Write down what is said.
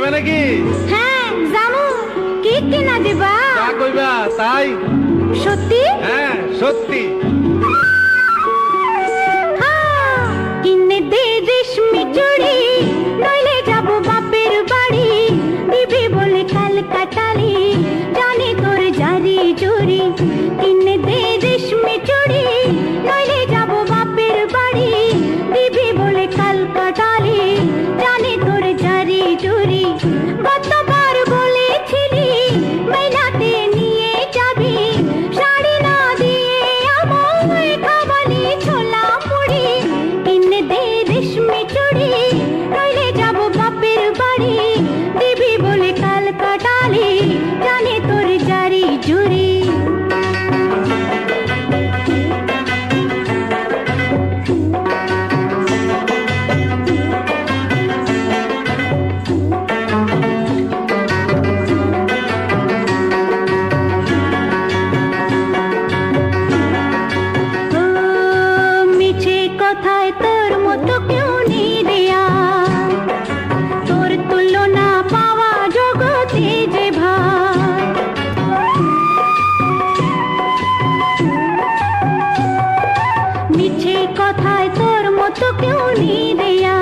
যাবে নাকি? হ্যাঁ জামু। কি কিনা দিবা? তা কইবা তাই। সত্যি? হ্যাঁ সত্যি। কিনে দে রেশমি চুড়ি, নইলে যাবো বাপের বাড়ি। দিবি বলে কাল কাটালি, জানি তোর জারি জুরি। কিনে দে রেশমি চুড়ি, নইলে যাবো বাপের বাড়ি। দিবি বলে কাল কাটালি, জানি তোর জারি জুরি। কতবার বলেছিলি মেলাতে নিয়ে যাবি, শাড়ি না দিয়ে আমায় খাওয়ালি ছোলা মুড়ি। কিনে দে রেশমি চুড়ি, নইলে যাবো বাপের বাড়ি। দিবি বলে কাল কাটালি, জানি তোর জারি জুরি। মিছে কথায় তোর মতো কেউ নেই রেয়া, তোর তুলনা পাওয়া জগতে যে ভাই। মিছে কথায় তোর মতো কেউ নেই রেয়া,